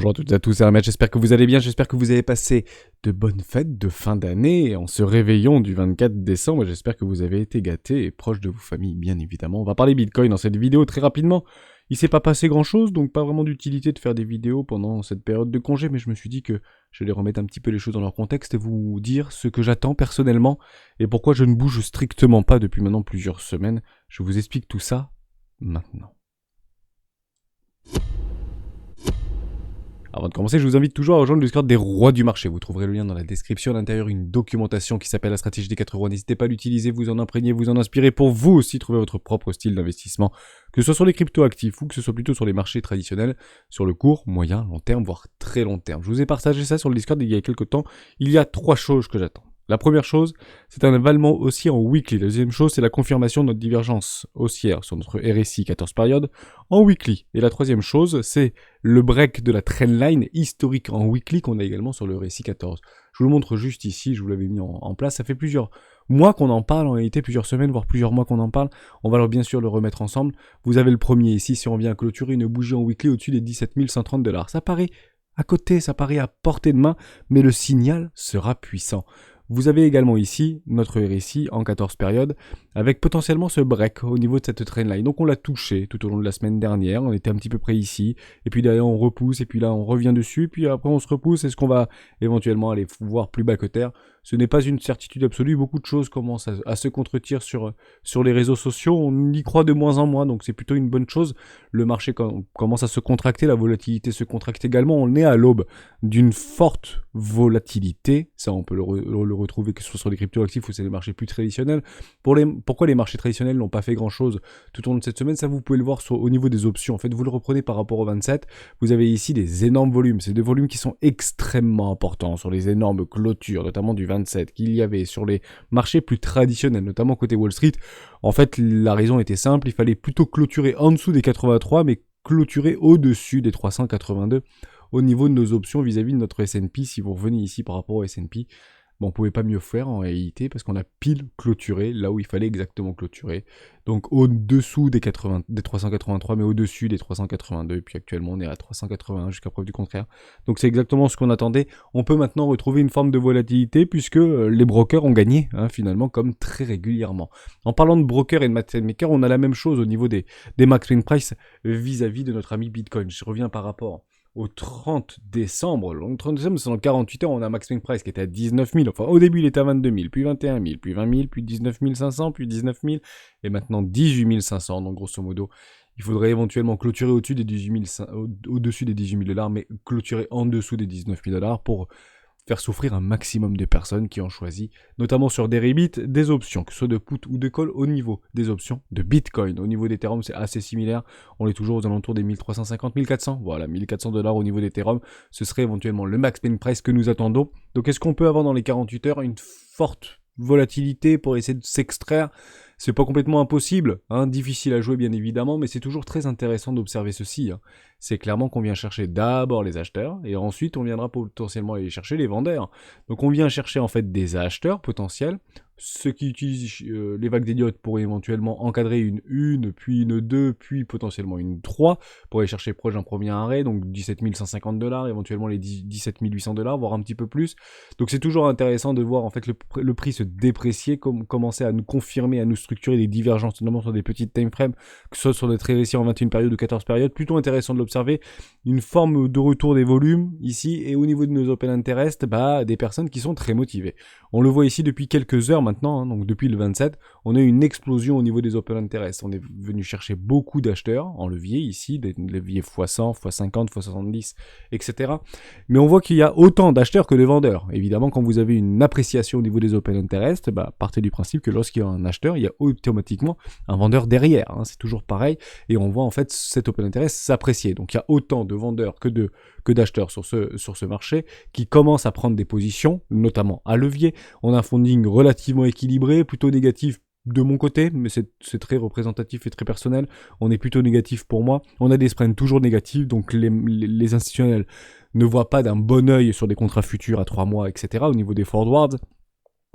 Bonjour à toutes et à tous, c'est Ahmed, j'espère que vous allez bien, j'espère que vous avez passé de bonnes fêtes de fin d'année en ce réveillon du 24 décembre, j'espère que vous avez été gâtés et proches de vos familles, bien évidemment. On va parler Bitcoin dans cette vidéo très rapidement. Il s'est pas passé grand chose, donc pas vraiment d'utilité de faire des vidéos pendant cette période de congé, mais je me suis dit que j'allais remettre un petit peu les choses dans leur contexte et vous dire ce que j'attends personnellement et pourquoi je ne bouge strictement pas depuis maintenant plusieurs semaines. Je vous explique tout ça maintenant. Avant de commencer, je vous invite toujours à rejoindre le Discord des rois du marché. Vous trouverez le lien dans la description. À l'intérieur, une documentation qui s'appelle la stratégie des 4 rois. N'hésitez pas à l'utiliser, vous en imprégner, vous en inspirer pour vous aussi trouver votre propre style d'investissement. Que ce soit sur les cryptos actifs ou que ce soit plutôt sur les marchés traditionnels, sur le court, moyen, long terme, voire très long terme. Je vous ai partagé ça sur le Discord il y a quelques temps. Il y a 3 choses que j'attends. La première chose, c'est un avalement haussier en weekly. La deuxième chose, c'est la confirmation de notre divergence haussière sur notre RSI 14 périodes en weekly. Et la troisième chose, c'est le break de la trendline historique en weekly qu'on a également sur le RSI 14. Je vous le montre juste ici, je vous l'avais mis en place. Ça fait plusieurs mois qu'on en parle, en réalité plusieurs semaines, voire plusieurs mois qu'on en parle. On va alors bien sûr le remettre ensemble. Vous avez le premier ici, si on vient clôturer une bougie en weekly au-dessus des 17 130 $. Ça paraît à côté, ça paraît à portée de main, mais le signal sera puissant. Vous avez également ici notre RSI en 14 périodes avec potentiellement ce break au niveau de cette trendline. Donc on l'a touché tout au long de la semaine dernière, on était un petit peu près ici, et puis derrière on repousse, et puis là on revient dessus, puis après on se repousse. Est-ce qu'on va éventuellement aller voir plus bas que terre? Ce n'est pas une certitude absolue, beaucoup de choses commencent à se contredire sur les réseaux sociaux, on y croit de moins en moins, donc c'est plutôt une bonne chose. Le marché commence à se contracter, la volatilité se contracte également, on est à l'aube d'une forte volatilité, ça on peut le retrouver que ce soit sur les cryptos actifs ou c'est les marchés plus traditionnels. Pourquoi les marchés traditionnels n'ont pas fait grand chose tout au long de cette semaine, ça vous pouvez le voir au niveau des options. En fait, vous le reprenez par rapport au 27, vous avez ici des énormes volumes, c'est des volumes qui sont extrêmement importants sur les énormes clôtures, notamment du 27, qu'il y avait sur les marchés plus traditionnels, notamment côté Wall Street. En fait, la raison était simple, il fallait plutôt clôturer en dessous des 83, mais clôturer au-dessus des 382 au niveau de nos options vis-à-vis de notre S&P. Si vous revenez ici par rapport au S&P, bon, on pouvait pas mieux faire en réalité parce qu'on a pile clôturé là où il fallait exactement clôturer. Donc au-dessous des 383, mais au-dessus des 382. Et puis actuellement on est à 381 jusqu'à preuve du contraire. Donc c'est exactement ce qu'on attendait. On peut maintenant retrouver une forme de volatilité puisque les brokers ont gagné finalement comme très régulièrement. En parlant de brokers et de market maker, on a la même chose au niveau des max win price vis-à-vis de notre ami Bitcoin. Je reviens par rapport au 30 décembre, le 30 décembre, c'est dans 48 heures, on a Max Win Price qui était à 19 000, enfin au début il était à 22 000, puis 21 000, puis 20 000, puis 19 500, puis 19 000, et maintenant 18 500, donc grosso modo, il faudrait éventuellement clôturer au-dessus des 18 000, au-dessus des 18 000 $, mais clôturer en dessous des 19 000 $ pour faire souffrir un maximum de personnes qui ont choisi, notamment sur des Deribit, des options, que ce soit de put ou de call au niveau des options de Bitcoin. Au niveau d'Ethereum, c'est assez similaire. On est toujours aux alentours des 1350, 1400. Voilà, 1400 $ au niveau d'Ethereum. Ce serait éventuellement le max win price que nous attendons. Donc, est-ce qu'on peut avoir dans les 48 heures une forte volatilité pour essayer de s'extraire? C'est pas complètement impossible, difficile à jouer bien évidemment, mais c'est toujours très intéressant d'observer ceci. C'est clairement qu'on vient chercher d'abord les acheteurs, et ensuite on viendra potentiellement aller chercher les vendeurs. Donc on vient chercher en fait des acheteurs potentiels, ceux qui utilisent les vagues d'idiotes pour éventuellement encadrer une 1, puis une 2, puis potentiellement une 3, pour aller chercher proche d'un premier arrêt, donc 17 150 $, éventuellement les 17 800 $, voire un petit peu plus. Donc c'est toujours intéressant de voir en fait le prix se déprécier, commencer à nous confirmer, à nous structurer des divergences, notamment sur des petites time frames, que ce soit sur des très récits en 21 périodes ou 14 périodes, plutôt intéressant de l'observer. Une forme de retour des volumes ici, et au niveau de nos open interest, des personnes qui sont très motivées. On le voit ici depuis quelques heures maintenant, donc depuis le 27, on a eu une explosion au niveau des open interest. On est venu chercher beaucoup d'acheteurs en levier ici, des leviers x100, x50, x70, etc. Mais on voit qu'il y a autant d'acheteurs que de vendeurs. Évidemment, quand vous avez une appréciation au niveau des open interest, partez du principe que lorsqu'il y a un acheteur, il y a automatiquement un vendeur derrière. C'est toujours pareil, et on voit en fait cet open interest s'apprécier. Donc il y a autant de vendeurs que d'acheteurs sur ce marché qui commencent à prendre des positions, notamment à levier. On a un funding relativement équilibré, plutôt négatif de mon côté, mais c'est très représentatif et très personnel. On est plutôt négatif pour moi. On a des spreads toujours négatifs, donc les institutionnels ne voient pas d'un bon œil sur des contrats futurs à 3 mois, etc. au niveau des forwards.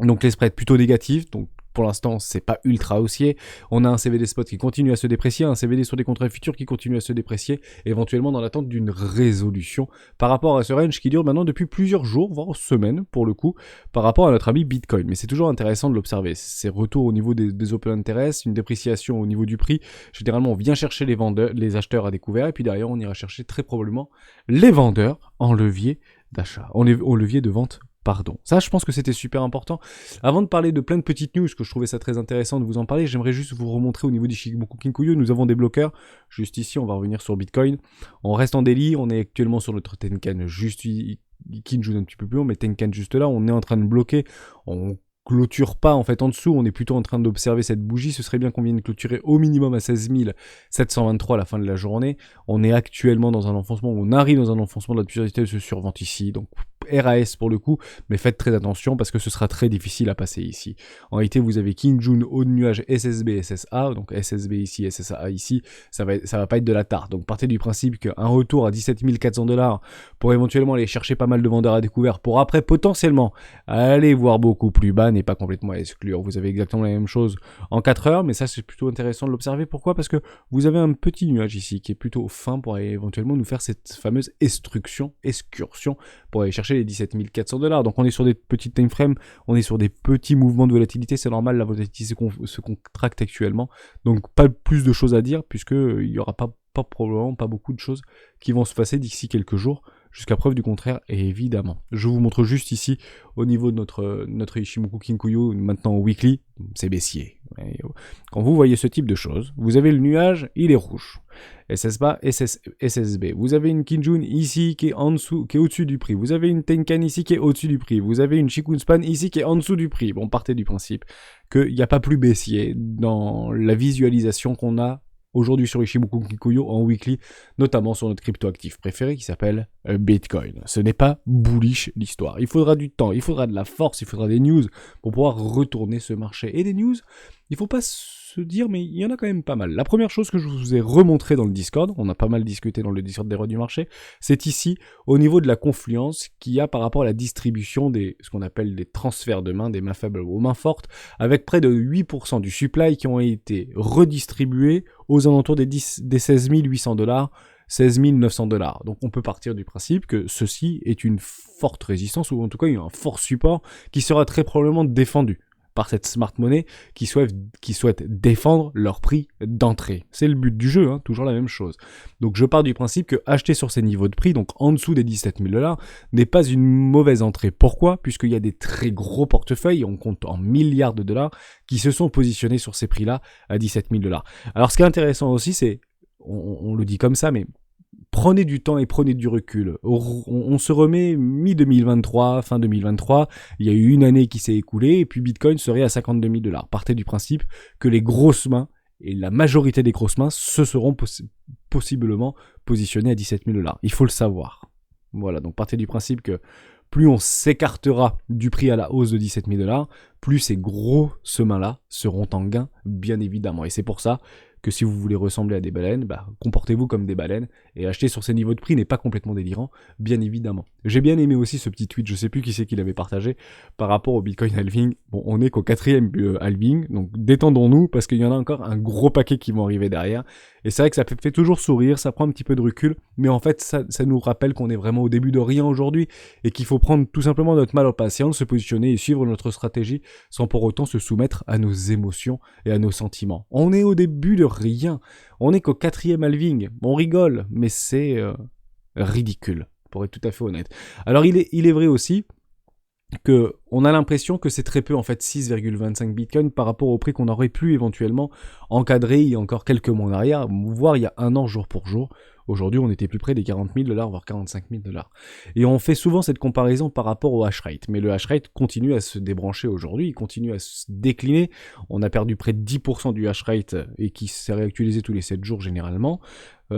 Donc les spreads plutôt négatifs, donc pour l'instant, c'est pas ultra haussier. On a un CVD spot qui continue à se déprécier, un CVD sur des contrats futurs qui continue à se déprécier, éventuellement dans l'attente d'une résolution par rapport à ce range qui dure maintenant depuis plusieurs jours, voire semaines pour le coup, par rapport à notre ami Bitcoin. Mais c'est toujours intéressant de l'observer. Ces retours au niveau des open interest, une dépréciation au niveau du prix. Généralement, on vient chercher les acheteurs à découvert, et puis derrière, on ira chercher très probablement les vendeurs en levier d'achat, en levier de vente. Pardon. Ça, je pense que c'était super important. Avant de parler de plein de petites news, que je trouvais ça très intéressant de vous en parler, j'aimerais juste vous remontrer au niveau d'Ichimoku Kinkuyo, nous avons des bloqueurs. Juste ici, on va revenir sur Bitcoin. On reste en daily, on est actuellement sur notre Tenkan juste Kinjun un petit peu plus haut, mais Tenkan juste là, on est en train de bloquer. On clôture pas en fait en dessous, on est plutôt en train d'observer cette bougie, ce serait bien qu'on vienne clôturer au minimum à 16 723 à la fin de la journée. On est actuellement dans un enfoncement, on arrive dans un enfoncement, de la puissance se survente ici, donc RAS pour le coup, mais faites très attention parce que ce sera très difficile à passer ici. En réalité, vous avez Kinjun, haut de nuage, SSB, SSA, donc SSB ici, SSA ici, ça va pas être de la tarte. Donc partez du principe qu'un retour à 17 400$ pour éventuellement aller chercher pas mal de vendeurs à découvert pour après potentiellement aller voir beaucoup plus bas n'est pas complètement à exclure. Vous avez exactement la même chose en 4 heures, mais ça c'est plutôt intéressant de l'observer. Pourquoi ? Parce que vous avez un petit nuage ici qui est plutôt fin pour aller éventuellement nous faire cette fameuse excursion pour aller chercher les 17 400$. Donc on est sur des petites time frames, on est sur des petits mouvements de volatilité, c'est normal, la volatilité se contracte actuellement. Donc pas plus de choses à dire puisque il y aura probablement pas beaucoup de choses qui vont se passer d'ici quelques jours, jusqu'à preuve du contraire, et évidemment. Je vous montre juste ici, au niveau de notre Ichimoku Kinkuyo, maintenant au weekly, c'est baissier. Quand vous voyez ce type de choses, vous avez le nuage, il est rouge. SSB. Vous avez une Kinjun ici qui est en dessous, qui est au-dessus du prix. Vous avez une Tenkan ici qui est au-dessus du prix. Vous avez une Shikunspan ici qui est en dessous du prix. Bon, partez du principe qu'il n'y a pas plus baissier dans la visualisation qu'on a aujourd'hui sur Ichimoku Kinkuyo en weekly, notamment sur notre crypto-actif préféré qui s'appelle Bitcoin. Ce n'est pas bullish l'histoire. Il faudra du temps, il faudra de la force, il faudra des news pour pouvoir retourner ce marché. Et des news, il ne faut pas se dire, mais il y en a quand même pas mal. La première chose que je vous ai remontré dans le Discord, on a pas mal discuté dans le Discord des rois du marché, c'est ici, au niveau de la confluence qu'il y a par rapport à la distribution des, ce qu'on appelle des transferts de mains, des mains faibles aux mains fortes, avec près de 8% du supply qui ont été redistribués aux alentours des 16 800$, 16 900$. Donc on peut partir du principe que ceci est une forte résistance, ou en tout cas il y a un fort support qui sera très probablement défendu par cette smart money qui souhaite défendre leur prix d'entrée. C'est le but du jeu, hein, toujours la même chose. Donc je pars du principe que acheter sur ces niveaux de prix, donc en dessous des 17 000$, n'est pas une mauvaise entrée. Pourquoi ? Puisqu'il y a des très gros portefeuilles, on compte en milliards de dollars, qui se sont positionnés sur ces prix-là à 17 000$. Alors ce qui est intéressant aussi, c'est, on le dit comme ça, mais prenez du temps et prenez du recul. On se remet mi-2023, fin 2023, il y a eu une année qui s'est écoulée et puis Bitcoin serait à 52 000$. Partez du principe que les grosses mains, et la majorité des grosses mains, se seront possiblement positionnées à 17 000$. Il faut le savoir. Voilà, donc partez du principe que plus on s'écartera du prix à la hausse de 17 000$, plus ces grosses mains-là seront en gain, bien évidemment. Et c'est pour ça que si vous voulez ressembler à des baleines, comportez-vous comme des baleines, et acheter sur ces niveaux de prix n'est pas complètement délirant, bien évidemment. J'ai bien aimé aussi ce petit tweet, je sais plus qui c'est qui l'avait partagé, par rapport au Bitcoin halving. Bon, on est qu'au 4e halving, donc détendons-nous, parce qu'il y en a encore un gros paquet qui vont arriver derrière, et c'est vrai que ça fait toujours sourire, ça prend un petit peu de recul, mais en fait, ça nous rappelle qu'on est vraiment au début de rien aujourd'hui, et qu'il faut prendre tout simplement notre mal en patience, se positionner et suivre notre stratégie, sans pour autant se soumettre à nos émotions et à nos sentiments. On est au début de rien. On est qu'au 4e halving. On rigole, mais c'est ridicule, pour être tout à fait honnête. Alors il est vrai aussi que on a l'impression que c'est très peu, en fait, 6,25 Bitcoin par rapport au prix qu'on aurait pu éventuellement encadrer il y a encore quelques mois en arrière, voire il y a un an jour pour jour. Aujourd'hui, on était plus près des 40 000$, voire 45 000$. Et on fait souvent cette comparaison par rapport au hash rate. Mais le hash rate continue à se débrancher aujourd'hui, il continue à se décliner. On a perdu près de 10% du hash rate et qui s'est réactualisé tous les 7 jours généralement.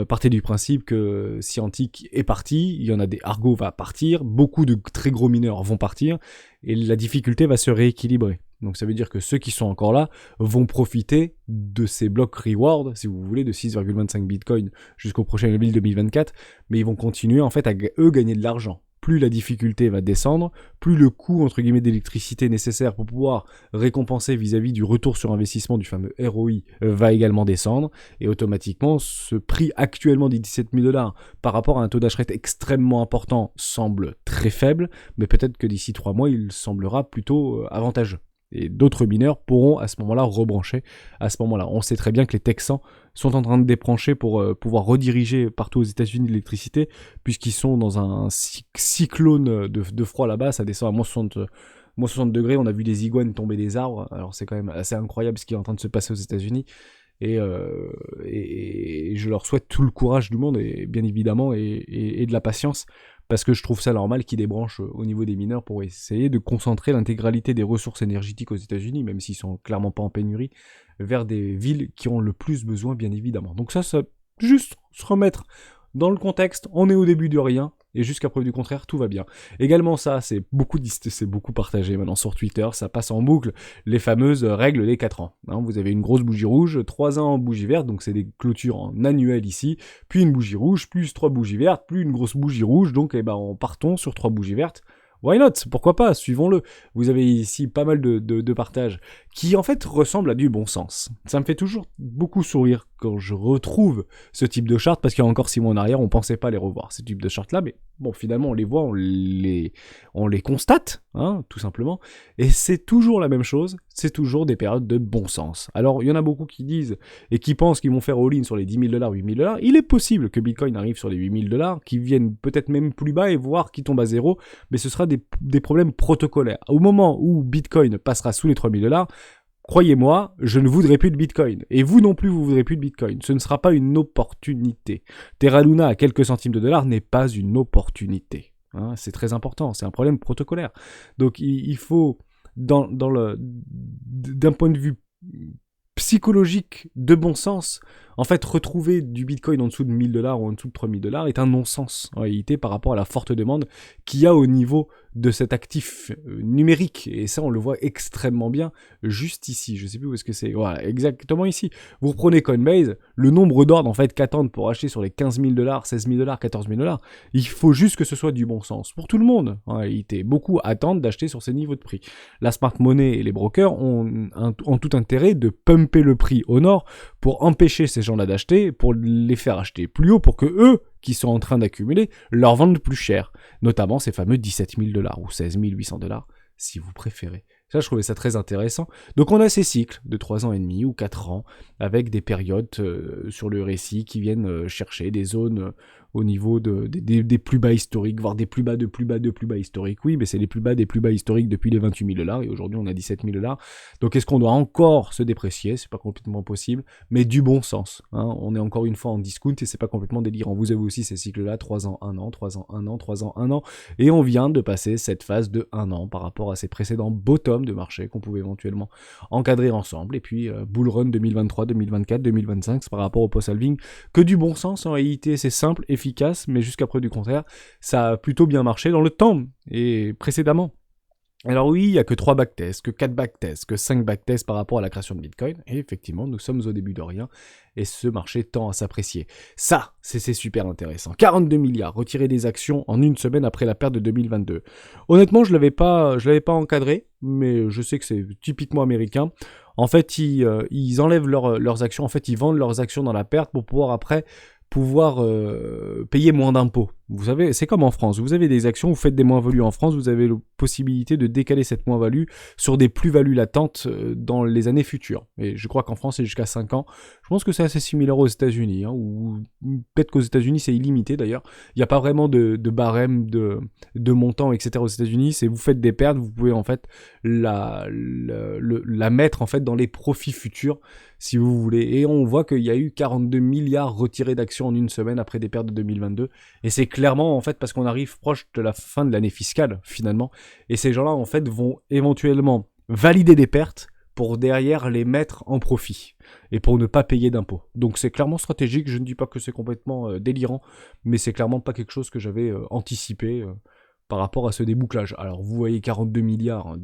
Partez du principe que Scientic est parti, il y en a des Argo va partir, beaucoup de très gros mineurs vont partir, et la difficulté va se rééquilibrer. Donc ça veut dire que ceux qui sont encore là vont profiter de ces blocs reward, si vous voulez, de 6,25 Bitcoin jusqu'au prochain build 2024, mais ils vont continuer en fait à eux gagner de l'argent. plus la difficulté va descendre, plus le coût entre guillemets d'électricité nécessaire pour pouvoir récompenser vis-à-vis du retour sur investissement du fameux ROI va également descendre, et automatiquement ce prix actuellement des 17 000 $ par rapport à un taux d'HRET extrêmement important semble très faible, mais peut-être que d'ici 3 mois il semblera plutôt avantageux. Et d'autres mineurs pourront à ce moment-là rebrancher à ce moment-là. On sait très bien que les Texans sont en train de débrancher pour pouvoir rediriger partout aux États-Unis l'électricité, puisqu'ils sont dans un cyclone de froid là-bas, ça descend à moins 60 degrés, on a vu des iguanes tomber des arbres, alors c'est quand même assez incroyable ce qui est en train de se passer aux États-Unis. Et je leur souhaite tout le courage du monde, et bien évidemment, et de la patience, parce que je trouve ça normal qu'ils débranchent au niveau des mineurs pour essayer de concentrer l'intégralité des ressources énergétiques aux États-Unis, même s'ils sont clairement pas en pénurie, vers des villes qui ont le plus besoin, bien évidemment. Donc ça juste se remettre dans le contexte, on est au début de rien, et jusqu'à preuve du contraire, tout va bien. Également ça, c'est beaucoup partagé maintenant sur Twitter, ça passe en boucle, les fameuses règles des 4 ans. Hein, vous avez une grosse bougie rouge, 3 ans en bougie verte, donc c'est des clôtures en annuel ici, puis une bougie rouge, plus 3 bougies vertes, plus une grosse bougie rouge, donc on partons sur 3 bougies vertes. Why not? Pourquoi pas? Suivons-le. Vous avez ici pas mal de partages qui en fait ressemblent à du bon sens. Ça me fait toujours beaucoup sourire quand je retrouve ce type de charte, parce qu'il y a encore 6 mois en arrière, on pensait pas les revoir, ces types de chartes-là, mais bon, finalement, on les voit, on les constate, hein, tout simplement, et c'est toujours la même chose, c'est toujours des périodes de bon sens. Alors, il y en a beaucoup qui disent, et qui pensent qu'ils vont faire all-in sur les 10 000 $, 8 000 $, il est possible que Bitcoin arrive sur les 8 000 $, qui viennent peut-être même plus bas, et voire qui tombent à zéro, mais ce sera des problèmes protocolaires. Au moment où Bitcoin passera sous les 3 000 $, croyez-moi, je ne voudrais plus de Bitcoin. Et vous non plus, vous voudrez plus de Bitcoin. Ce ne sera pas une opportunité. Terra Luna à quelques centimes de dollars n'est pas une opportunité. Hein, c'est très important, c'est un problème protocolaire. Donc il faut, d'un point de vue psychologique, de bon sens, en fait, retrouver du Bitcoin en dessous de 1000 $ ou en dessous de 3000 $ est un non-sens, en réalité, par rapport à la forte demande qu'il y a au niveau de cet actif numérique. Et ça, on le voit extrêmement bien juste ici. Je sais plus où est-ce que c'est. Voilà, exactement ici. Vous reprenez Coinbase, le nombre d'ordres, en fait, qu'attendent pour acheter sur les 15 000 $, 16 000 $, 14 000 $. Il faut juste que ce soit du bon sens. Pour tout le monde, en réalité. Beaucoup attendent d'acheter sur ces niveaux de prix. La smart money et les brokers ont tout intérêt de pumper le prix au nord pour empêcher ces gens-là d'acheter, pour les faire acheter plus haut, pour que eux, qui sont en train d'accumuler, leur vendent plus cher. Notamment ces fameux 17 000 $ ou 16 800 $, si vous préférez. Ça, je trouvais ça très intéressant. Donc on a ces cycles de 3 ans et demi ou 4 ans, avec des périodes sur le récit qui viennent chercher des zones au niveau des plus bas historiques, voire des plus bas de plus bas de plus bas historiques. Oui, mais c'est les plus bas des plus bas historiques depuis les 28 000 $, et aujourd'hui on a 17 000 $. Donc est-ce qu'on doit encore se déprécier? C'est pas complètement possible, mais du bon sens. Hein. On est encore une fois en discount et c'est pas complètement délirant. Vous avez aussi ces cycles-là, 3 ans, 1 an, 3 ans, 1 an, 3 ans, 1 an, et on vient de passer cette phase de 1 an par rapport à ces précédents bottoms de marché qu'on pouvait éventuellement encadrer ensemble, et puis bull run 2023, 2024, 2025, c'est par rapport au post-halving que du bon sens. En réalité, c'est simple, efficace, mais jusqu'à preuve du contraire, ça a plutôt bien marché dans le temps et précédemment. Alors oui, il n'y a que 3 backtests, que 4 backtests, que 5 backtests par rapport à la création de Bitcoin, et effectivement, nous sommes au début de rien, et ce marché tend à s'apprécier. Ça, c'est super intéressant. 42 milliards, retirés des actions en une semaine après la perte de 2022. Honnêtement, je l'avais pas encadré, mais je sais que c'est typiquement américain. En fait, ils enlèvent leurs actions, en fait, ils vendent leurs actions dans la perte pour pouvoir après payer moins d'impôts. Vous savez, c'est comme en France. Vous avez des actions, vous faites des moins-values en France, vous avez la possibilité de décaler cette moins-value sur des plus-values latentes dans les années futures. Et je crois qu'en France, c'est jusqu'à 5 ans. Je pense que c'est assez similaire aux États-Unis, hein, ou peut-être qu'aux États-Unis, c'est illimité d'ailleurs. Il n'y a pas vraiment de barème de montant, etc. aux États-Unis. C'est vous faites des pertes, vous pouvez en fait la mettre en fait dans les profits futurs, si vous voulez. Et on voit qu'il y a eu 42 milliards retirés d'actions en une semaine après des pertes de 2022. Et c'est clairement, en fait, parce qu'on arrive proche de la fin de l'année fiscale, finalement. Et ces gens-là, en fait, vont éventuellement valider des pertes pour derrière les mettre en profit. Et pour ne pas payer d'impôts. Donc c'est clairement stratégique. Je ne dis pas que c'est complètement délirant, mais c'est clairement pas quelque chose que j'avais anticipé par rapport à ce débouclage. Alors vous voyez 42 milliards hein,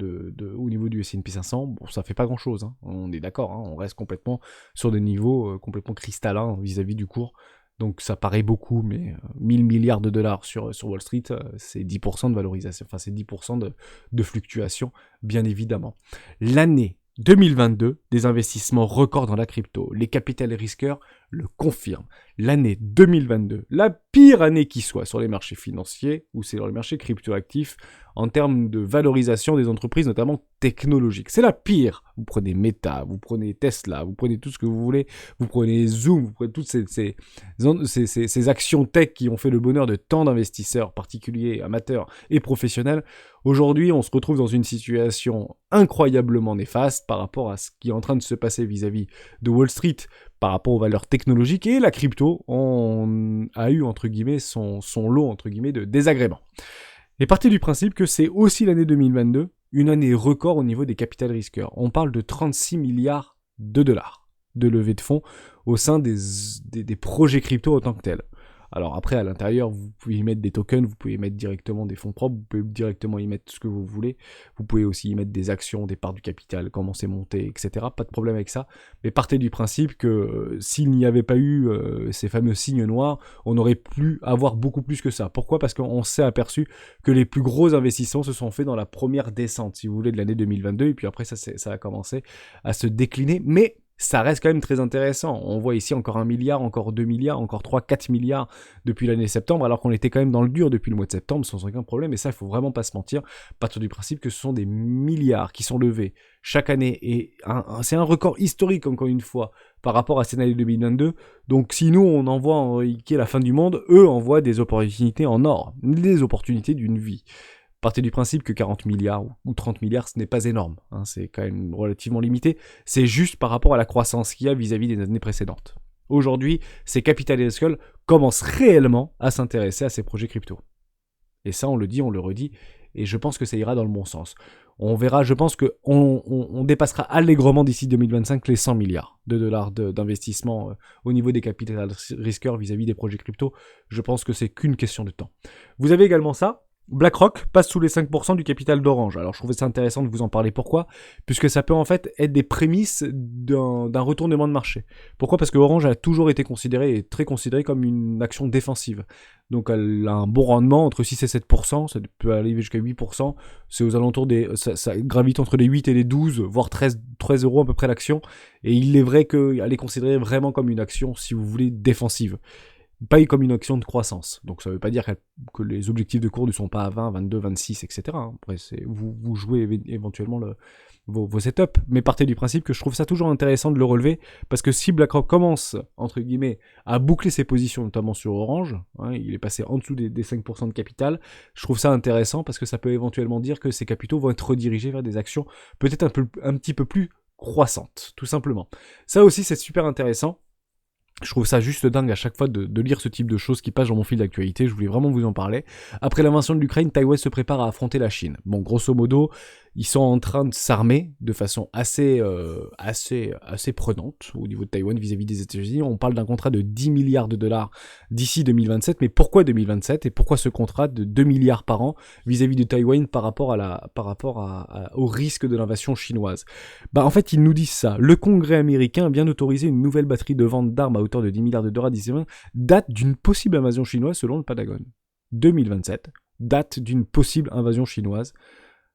au niveau du S&P 500, bon ça fait pas grand chose, hein. On est d'accord, hein, on reste complètement sur des niveaux complètement cristallins vis-à-vis du cours Donc ça paraît beaucoup, mais 1000 milliards de dollars sur Wall Street, c'est 10% de valorisation, enfin c'est 10% de fluctuation, bien évidemment. L'année 2022, des investissements records dans la crypto. Les capital risqueurs le confirment. L'année 2022, la pire année qui soit sur les marchés financiers ou c'est dans les marchés cryptoactifs en termes de valorisation des entreprises, notamment technologiques. C'est la pire. Vous prenez Meta, vous prenez Tesla, vous prenez tout ce que vous voulez, vous prenez Zoom, vous prenez toutes ces actions tech qui ont fait le bonheur de tant d'investisseurs particuliers, amateurs et professionnels. Aujourd'hui, on se retrouve dans une situation incroyablement néfaste par rapport à ce qui est en train de se passer vis-à-vis de Wall Street, par rapport aux valeurs technologiques, et la crypto a eu, entre guillemets, son lot, entre guillemets, de désagréments. Et partez du principe que c'est aussi l'année 2022, une année record au niveau des capital risqueurs. On parle de 36 milliards de dollars de levée de fonds au sein des projets crypto en tant que tels. Alors après, à l'intérieur, vous pouvez y mettre des tokens, vous pouvez y mettre directement des fonds propres, vous pouvez directement y mettre ce que vous voulez. Vous pouvez aussi y mettre des actions, des parts du capital, comment c'est monté, etc. Pas de problème avec ça. Mais partez du principe que s'il n'y avait pas eu ces fameux signes noirs, on aurait pu avoir beaucoup plus que ça. Pourquoi ? Parce qu'on s'est aperçu que les plus gros investissements se sont faits dans la première descente, si vous voulez, de l'année 2022. Et puis après, ça a commencé à se décliner. Mais ça reste quand même très intéressant. On voit ici encore 1 milliard, encore 2 milliards, encore 3, 4 milliards depuis l'année septembre, alors qu'on était quand même dans le dur depuis le mois de septembre, sans aucun problème. Et ça, il faut vraiment pas se mentir. Partir du principe que ce sont des milliards qui sont levés chaque année. Et c'est un record historique, encore une fois, par rapport à cette année 2022. Donc si nous, on envoie qui est la fin du monde, eux envoient des opportunités en or, des opportunités d'une vie. Partez du principe que 40 milliards ou 30 milliards, ce n'est pas énorme. Hein, c'est quand même relativement limité. C'est juste par rapport à la croissance qu'il y a vis-à-vis des années précédentes. Aujourd'hui, ces capital risqueurs commencent réellement à s'intéresser à ces projets crypto. Et ça, on le dit, on le redit, et je pense que ça ira dans le bon sens. On verra, je pense qu'on dépassera allègrement d'ici 2025 les 100 milliards de dollars d'investissement au niveau des capital risqueurs vis-à-vis des projets crypto. Je pense que c'est qu'une question de temps. Vous avez également ça. BlackRock passe sous les 5% du capital d'Orange. Alors je trouvais ça intéressant de vous en parler. Pourquoi ? Puisque ça peut en fait être des prémices d'un retournement de marché. Pourquoi ? Parce que Orange a toujours été considéré, et très considéré comme une action défensive. Donc elle a un bon rendement entre 6 et 7%, ça peut aller jusqu'à 8%. C'est aux alentours ça gravite entre les 8 et les 12, voire 13 euros à peu près l'action. Et il est vrai qu'elle est considérée vraiment comme une action, si vous voulez, défensive. Pas comme une action de croissance. Donc ça ne veut pas dire que les objectifs de cours ne sont pas à 20, 22, 26, etc. Après, vous jouez éventuellement vos setups, mais partez du principe que je trouve ça toujours intéressant de le relever, parce que si BlackRock commence, entre guillemets, à boucler ses positions, notamment sur Orange, hein, il est passé en dessous des 5% de capital, je trouve ça intéressant, parce que ça peut éventuellement dire que ces capitaux vont être redirigés vers des actions peut-être un petit peu plus croissantes, tout simplement. Ça aussi, c'est super intéressant. Je trouve ça juste dingue à chaque fois de lire ce type de choses qui passent dans mon fil d'actualité, je voulais vraiment vous en parler. Après l'invasion de l'Ukraine, Taïwan se prépare à affronter la Chine. Bon, grosso modo, ils sont en train de s'armer de façon assez prenante au niveau de Taïwan vis-à-vis des États-Unis. On parle d'un contrat de 10 milliards de dollars d'ici 2027, mais pourquoi 2027 et pourquoi ce contrat de 2 milliards par an vis-à-vis de Taïwan par rapport au risque de l'invasion chinoise ? Bah en fait, ils nous disent ça. Le Congrès américain vient d'autoriser une nouvelle batterie de vente d'armes à hauteur de 10 milliards de dollars d'ici 2020, date d'une possible invasion chinoise selon le Pentagone. 2027, date d'une possible invasion chinoise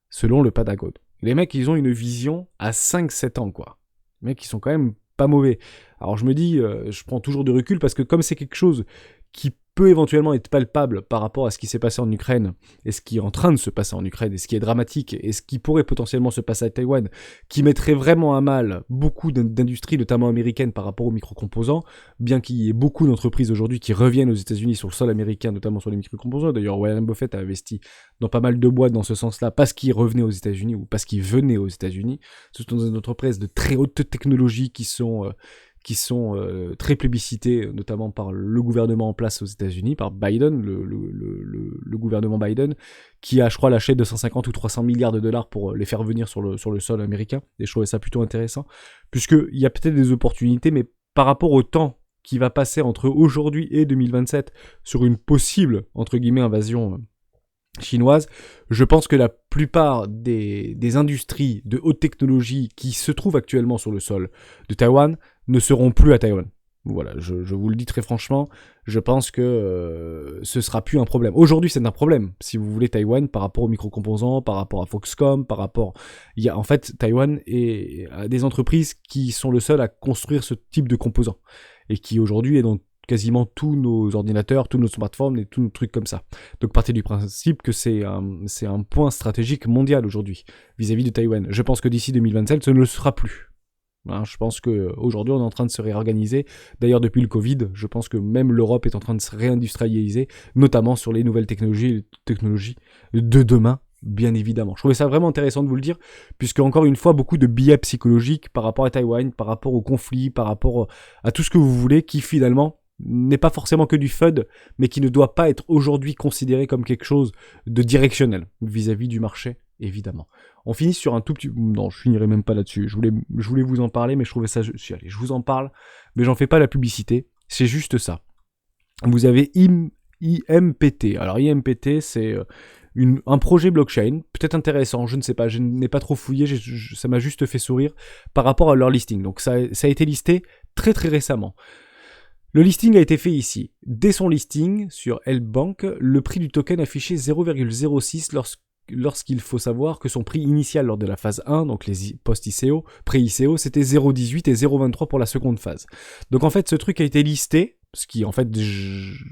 selon le Pentagone. Les mecs, ils ont une vision à 5-7 ans, quoi. Les mecs, ils sont quand même pas mauvais. Alors je me dis, je prends toujours de recul parce que comme c'est quelque chose qui peut éventuellement être palpable par rapport à ce qui s'est passé en Ukraine, et ce qui est en train de se passer en Ukraine, et ce qui est dramatique, et ce qui pourrait potentiellement se passer à Taïwan, qui mettrait vraiment à mal beaucoup d'industries, notamment américaines, par rapport aux microcomposants, bien qu'il y ait beaucoup d'entreprises aujourd'hui qui reviennent aux États-Unis sur le sol américain, notamment sur les microcomposants. D'ailleurs, Warren Buffett a investi dans pas mal de boîtes dans ce sens-là, parce qu'ils revenaient aux États-Unis, ou parce qu'ils venaient aux États-Unis. Ce sont des entreprises de très haute technologie qui sont très plébiscités, notamment par le gouvernement en place aux États-Unis, par Biden, le gouvernement Biden, qui a, je crois, lâché 250 ou 300 milliards de dollars pour les faire venir sur le sol américain. Et je trouvais ça plutôt intéressant, puisqu'il y a peut-être des opportunités, mais par rapport au temps qui va passer entre aujourd'hui et 2027 sur une possible, entre guillemets, invasion chinoise, je pense que la plupart des industries de haute technologie qui se trouvent actuellement sur le sol de Taïwan ne seront plus à Taïwan. Voilà, je vous le dis très franchement, je pense que ce sera plus un problème. Aujourd'hui, c'est un problème. Si vous voulez Taïwan, par rapport aux microcomposants, par rapport à Foxconn, par rapport... en fait, Taïwan a des entreprises qui sont le seul à construire ce type de composants. Et qui aujourd'hui est dans quasiment tous nos ordinateurs, tous nos smartphones et tous nos trucs comme ça. Donc partez du principe que c'est un point stratégique mondial aujourd'hui, vis-à-vis de Taïwan. Je pense que d'ici 2027, ce ne le sera plus. Hein, je pense qu'aujourd'hui, on est en train de se réorganiser. D'ailleurs, depuis le Covid, je pense que même l'Europe est en train de se réindustrialiser, notamment sur les nouvelles technologies de demain, bien évidemment. Je trouvais ça vraiment intéressant de vous le dire, puisque encore une fois, beaucoup de biais psychologiques par rapport à Taïwan, par rapport au conflit, par rapport à tout ce que vous voulez, qui finalement n'est pas forcément que du FUD, mais qui ne doit pas être aujourd'hui considéré comme quelque chose de directionnel vis-à-vis du marché, évidemment. On finit sur un tout petit... Non, je finirai même pas là-dessus. Je voulais vous en parler, mais je trouvais ça... Allez, je vous en parle, mais j'en fais pas la publicité. C'est juste ça. Vous avez IMPT. Alors IMPT, c'est un projet blockchain, peut-être intéressant, je ne sais pas, je n'ai pas trop fouillé, ça m'a juste fait sourire par rapport à leur listing. Donc ça a été listé très très récemment. Le listing a été fait ici. Dès son listing sur L-Bank, le prix du token affichait 0,06 lorsqu'il faut savoir que son prix initial lors de la phase 1, donc les post-ICO, pré-ICO, c'était 0,18 et 0,23 pour la seconde phase. Donc en fait, ce truc a été listé, ce qui est en fait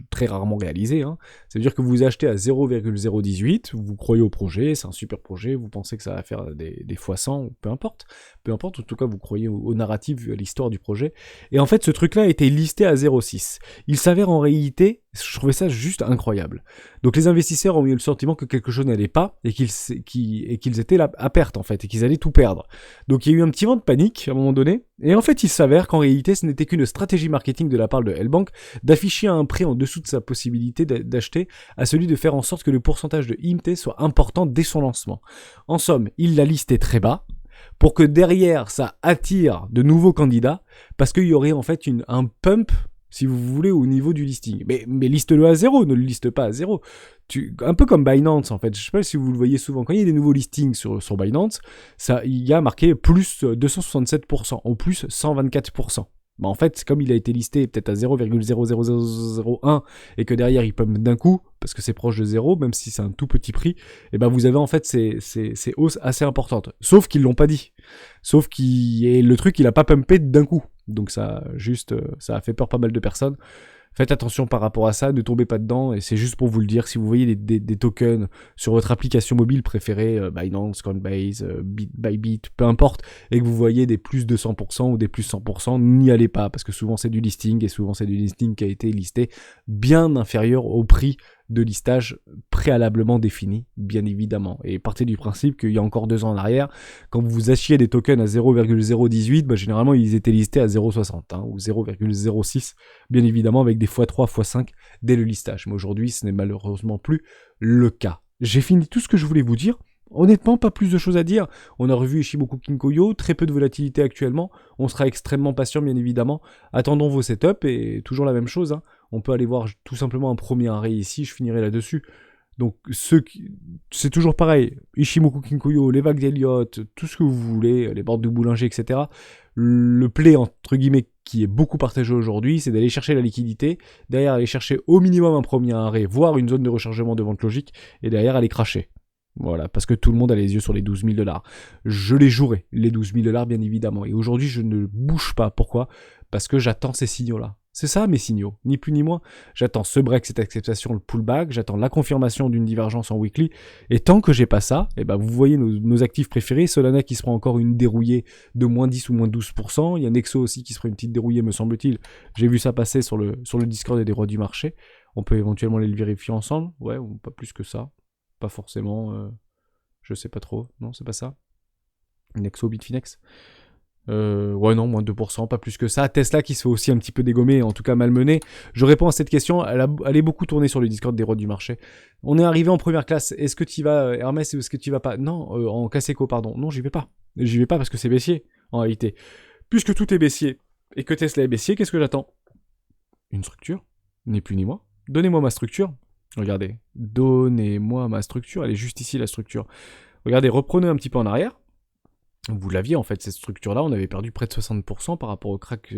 très rarement réalisé. Hein. Ça veut dire que vous achetez à 0,018, vous croyez au projet, c'est un super projet, vous pensez que ça va faire des x100, peu importe, en tout cas vous croyez au narratif, à l'histoire du projet. Et en fait, ce truc-là a été listé à 0,6. Il s'avère en réalité, je trouvais ça juste incroyable. Donc les investisseurs ont eu le sentiment que quelque chose n'allait pas et qu'ils étaient là à perte en fait et qu'ils allaient tout perdre. Donc il y a eu un petit vent de panique à un moment donné et en fait il s'avère qu'en réalité ce n'était qu'une stratégie marketing de la part de L-Bank d'afficher un prix en dessous de sa possibilité d'acheter à celui de faire en sorte que le pourcentage de IMT soit important dès son lancement. En somme, il l'a listé très bas pour que derrière ça attire de nouveaux candidats parce qu'il y aurait en fait un pump si vous voulez, au niveau du listing. Mais liste-le à 0, ne le liste pas à 0. Un peu comme Binance, en fait. Je sais pas si vous le voyez souvent. Quand il y a des nouveaux listings sur Binance, il y a marqué plus 267%, ou plus 124%. Bah en fait, comme il a été listé peut-être à 0,00001 et que derrière il pump d'un coup, parce que c'est proche de 0, même si c'est un tout petit prix, et ben vous avez en fait ces hausses assez importantes. Sauf qu'ils l'ont pas dit. Sauf le truc, il a pas pumpé d'un coup. Donc ça a fait peur pas mal de personnes. Faites attention par rapport à ça, ne tombez pas dedans, et c'est juste pour vous le dire, si vous voyez des tokens sur votre application mobile préférée, Binance, Coinbase, Bybit, peu importe, et que vous voyez des plus de 100% ou des plus 100%, n'y allez pas, parce que souvent c'est du listing, et souvent c'est du listing qui a été listé bien inférieur au prix de listage préalablement défini, bien évidemment. Et partez du principe qu'il y a encore 2 ans en arrière, quand vous achetiez des tokens à 0,018, généralement ils étaient listés à 0,60 ou 0,06, bien évidemment avec des x3, x5 dès le listage. Mais aujourd'hui, ce n'est malheureusement plus le cas. J'ai fini tout ce que je voulais vous dire. Honnêtement, pas plus de choses à dire. On a revu Ichimoku Kinkoyo, très peu de volatilité actuellement. On sera extrêmement patient, bien évidemment. Attendons vos setups et toujours la même chose. Hein. On peut aller voir tout simplement un premier arrêt ici, je finirai là-dessus. Donc c'est toujours pareil. Ichimoku Kinkoyo, les vagues d'Elliott, tout ce que vous voulez, les bordes de Boulanger, etc. Le play, entre guillemets, qui est beaucoup partagé aujourd'hui, c'est d'aller chercher la liquidité, derrière aller chercher au minimum un premier arrêt, voire une zone de rechargement de vente logique, et derrière aller cracher. Voilà, parce que tout le monde a les yeux sur les 12 000 $. Je les jouerai, les 12 000 $, bien évidemment. Et aujourd'hui, je ne bouge pas. Pourquoi ? Parce que j'attends ces signaux-là. C'est ça mes signaux, ni plus ni moins. J'attends ce break, cette acceptation, le pullback, j'attends la confirmation d'une divergence en weekly, et tant que j'ai pas ça, vous voyez nos actifs préférés, Solana qui se prend encore une dérouillée de moins 10 ou moins 12%, il y a Nexo aussi qui se prend une petite dérouillée me semble-t-il, j'ai vu ça passer sur le Discord des rois du marché, on peut éventuellement les vérifier ensemble, ouais, ou pas plus que ça, pas forcément, je sais pas trop, non c'est pas ça, Nexo, Bitfinex. Ouais non, moins de 2%, pas plus que ça. Tesla qui se fait aussi un petit peu dégommer, en tout cas malmener. Je réponds à cette question, elle est beaucoup tournée sur le Discord des rois du marché. On est arrivé en première classe, est-ce que tu y vas Hermès, est-ce que tu y vas pas? Non, en Caseco pardon, non j'y vais pas. J'y vais pas parce que c'est baissier, en réalité. Puisque tout est baissier, et que Tesla est baissier, qu'est-ce que j'attends? Une structure, ni plus ni moins. Donnez-moi ma structure. Regardez, donnez-moi ma structure, elle est juste ici la structure. Regardez, reprenez un petit peu en arrière. Vous l'aviez en fait, cette structure-là, on avait perdu près de 60% par rapport au crack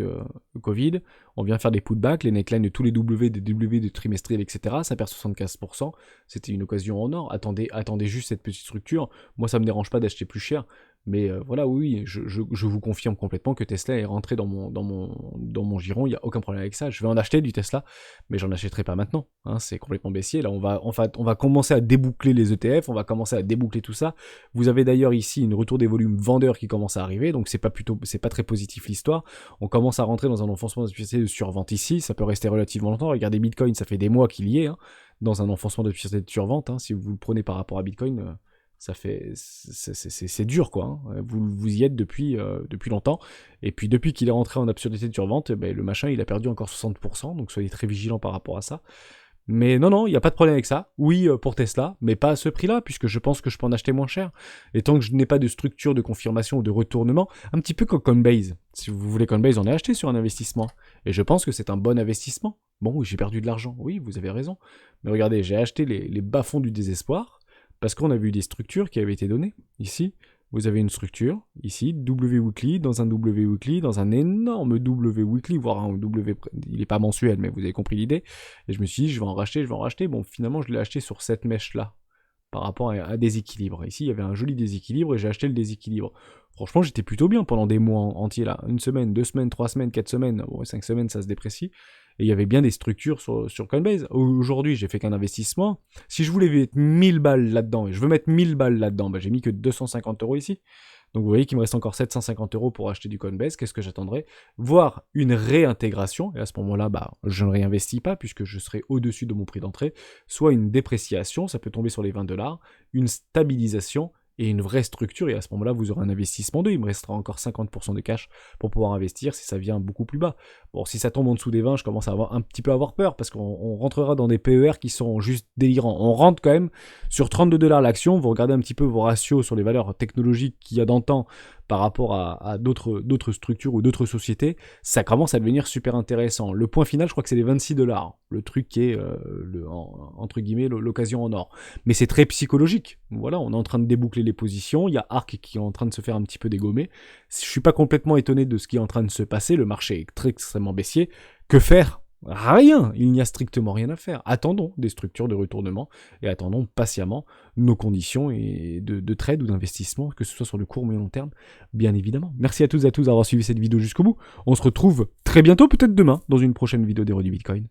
Covid. On vient faire des putbacks, les necklines de tous les W, des W de trimestriels, etc. Ça perd 75%. C'était une occasion en or. Attendez juste cette petite structure. Moi, ça me dérange pas d'acheter plus cher. Mais voilà, oui, je vous confirme complètement que Tesla est rentré dans mon giron. Il n'y a aucun problème avec ça. Je vais en acheter du Tesla, mais j'en achèterai pas maintenant. Hein, c'est complètement baissier. Là, on va commencer à déboucler les ETF. On va commencer à déboucler tout ça. Vous avez d'ailleurs ici une retour des volumes vendeurs qui commence à arriver. Donc c'est pas très positif l'histoire. On commence à rentrer dans un enfoncement de survente ici. Ça peut rester relativement longtemps. Regardez Bitcoin, ça fait des mois qu'il y est. Hein, dans un enfoncement de survente. Hein. Si vous le prenez par rapport à Bitcoin. C'est dur quoi, hein. Vous y êtes depuis longtemps, et puis depuis qu'il est rentré en absurdité de survente, le machin il a perdu encore 60%, donc soyez très vigilants par rapport à ça. Mais non, il n'y a pas de problème avec ça. Oui, pour Tesla, mais pas à ce prix-là, puisque je pense que je peux en acheter moins cher. Et tant que je n'ai pas de structure de confirmation ou de retournement, un petit peu comme Coinbase. Si vous voulez Coinbase, on est acheté sur un investissement. Et je pense que c'est un bon investissement. Bon, oui, j'ai perdu de l'argent. Oui, vous avez raison. Mais regardez, j'ai acheté les bas-fonds du désespoir, parce qu'on a vu des structures qui avaient été données. Ici, vous avez une structure, ici, W Weekly, dans un W Weekly, dans un énorme W Weekly, voire un W, il n'est pas mensuel, mais vous avez compris l'idée. Et je me suis dit, je vais en racheter. Bon, finalement, je l'ai acheté sur cette mèche-là, par rapport à déséquilibre. Ici, il y avait un joli déséquilibre et j'ai acheté le déséquilibre. Franchement, j'étais plutôt bien pendant des mois entiers là. 1 semaine, 2 semaines, 3 semaines, 4 semaines, bon, 5 semaines, ça se déprécie. Et il y avait bien des structures sur Coinbase. Aujourd'hui, j'ai fait qu'un investissement. Si je voulais mettre 1000 balles là-dedans, et je veux mettre 1000 balles là-dedans, j'ai mis que 250 € ici. Donc vous voyez qu'il me reste encore 750 € pour acheter du Coinbase. Qu'est-ce que j'attendrai? Voir une réintégration, et à ce moment-là, je ne réinvestis pas puisque je serai au-dessus de mon prix d'entrée, soit une dépréciation, ça peut tomber sur les 20$, une stabilisation, et une vraie structure, et à ce moment-là, vous aurez un investissement d'eux. Il me restera encore 50% de cash pour pouvoir investir si ça vient beaucoup plus bas. Bon, si ça tombe en dessous des 20, je commence à un petit peu avoir peur, parce qu'on rentrera dans des PER qui sont juste délirants. On rentre quand même sur 32$ l'action, vous regardez un petit peu vos ratios sur les valeurs technologiques qu'il y a d'antan par rapport à d'autres structures ou d'autres sociétés, ça commence à devenir super intéressant. Le point final, je crois que c'est les 26$, le truc qui est, entre guillemets, l'occasion en or. Mais c'est très psychologique. Voilà, on est en train de déboucler les positions, il y a ARK qui est en train de se faire un petit peu dégommer. Je suis pas complètement étonné de ce qui est en train de se passer, le marché est très extrêmement baissier. Que faire ? Rien, il n'y a strictement rien à faire. Attendons des structures de retournement et attendons patiemment nos conditions et de trade ou d'investissement, que ce soit sur le court ou moyen long terme, bien évidemment. Merci à tous d'avoir suivi cette vidéo jusqu'au bout. On se retrouve très bientôt, peut-être demain, dans une prochaine vidéo d'Héros du Bitcoin.